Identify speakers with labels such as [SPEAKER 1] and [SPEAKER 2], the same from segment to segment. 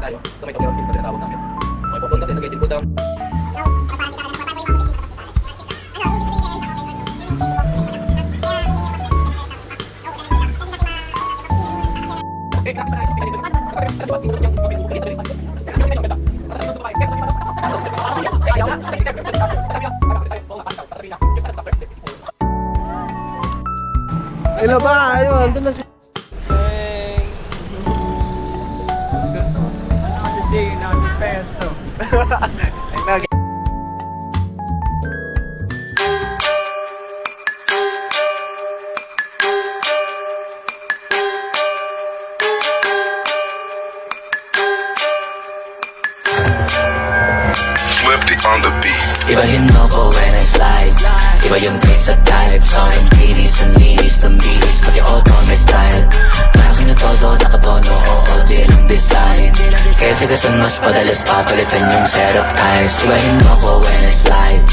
[SPEAKER 1] tayo. Sa may Tokyo Hills na tinatawag namin. Okay po, doon kasi nag-18 po down. Okay, nakasa na kasi dito. Kasi dapat yung mabinulit na rin sa akin. Kaya yung ganda. Kasi yung babae, kaya sa mga
[SPEAKER 2] Hello ba? Ayun, andun na si...
[SPEAKER 3] Day, not peso.
[SPEAKER 4] Flipped on the beat.
[SPEAKER 5] Ibahin mo ko when I slide. Iba yung taste at type. Sa akin kinis ang linis ng bihis. Pati auto may style. Malaki na todo, nakatono. Oo, di lang design. Kaya sagasan mas padalas papalitan yung setup tires. Ibahin mo ko when I slide.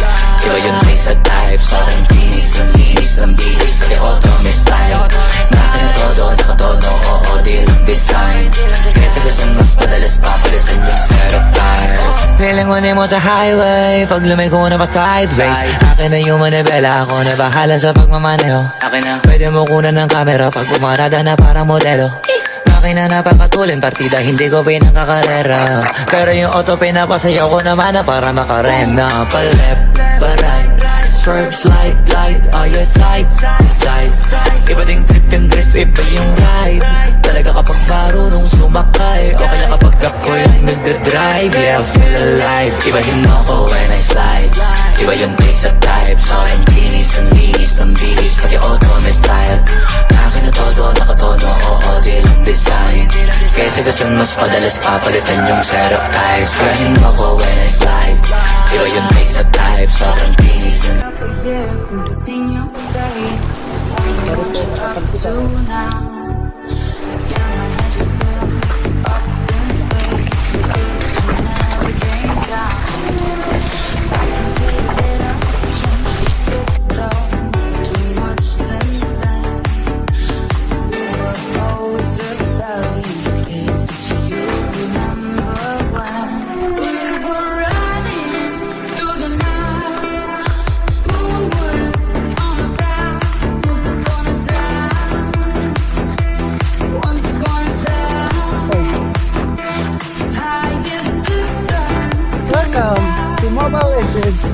[SPEAKER 5] Iba yung taste at type. Sa akin kinis ang linis ng bihis. Pati auto may style. Malaki na todo, nakatono. Oo, di lang design. Kaya sagasan mas padalas papalitan yung setup tires. Lilangunin mo sa highway. Pag lumiko na pa sideways. Akin na yung manibela. Ako na bahala sa pagmamaneho. Akin na pwede mo kunan ng camera. Pag pumarada na para modelo. Makina na papatulin. Partida hindi ko pinakakarera. Pero yung auto pinapasayaw ko naman na para makarena. Pa left, pa right. Swerve, slide, glide. On your side, side. Iba ding trip and drift. Iba yung ride. Talaga kapag marunong sumakay. Okay lang kapag ako yung nagdadrive. Yeah, feel alive. Ibahin mo ko when I slide. Iba yung taste at type. Sa akin kinis ang linis ng bihis. Pati auto may style. Akin na todo, nakatono. Oo, di lang design. Kaya sagasan mas padalas papalitan yung setup tires. Ibahin mo ko when I slide. Iba yung taste at type. Sa akin kinis ang
[SPEAKER 6] Since I've seen you say, what you up to now? Yeah, my head just fell up in space. You never came down. I can see that I've changed though. Too much since then. You were always rebellious. If you remember when we were running through the night.
[SPEAKER 3] Welcome to Mobile Legends.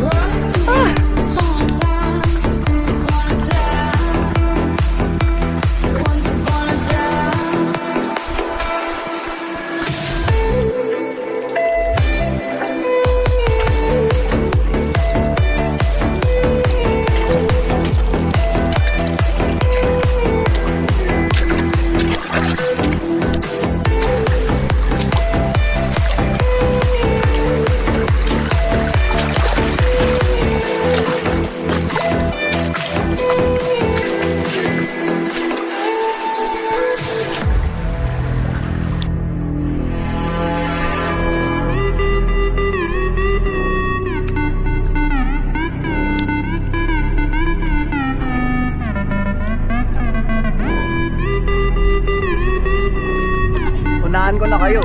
[SPEAKER 3] Unahan ko na kayo.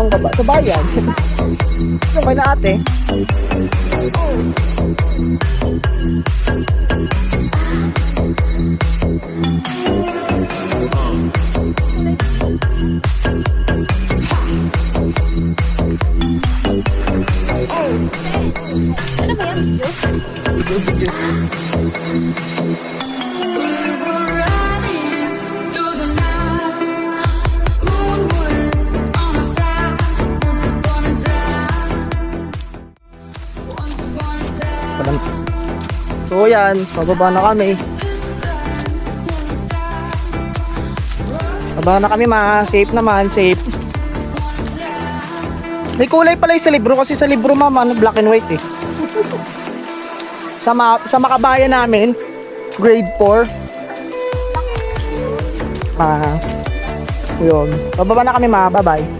[SPEAKER 3] Saan baba? Sa bayan. Yung kay na ate.
[SPEAKER 4] Ano ba yan, video?
[SPEAKER 3] So yan, pababa na kami. Pababa na kami, safe naman, safe. May kulay pala yung sa libro kasi sa libro mama, black and white eh. Sa makabayan namin, grade 4. Yun. Pababa na kami bye-bye.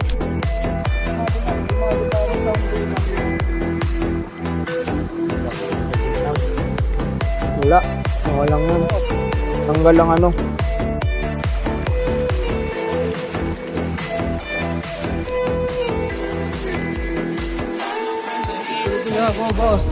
[SPEAKER 3] Wala. Walang yun. Tanggal lang ano.
[SPEAKER 2] Sige ako, boss.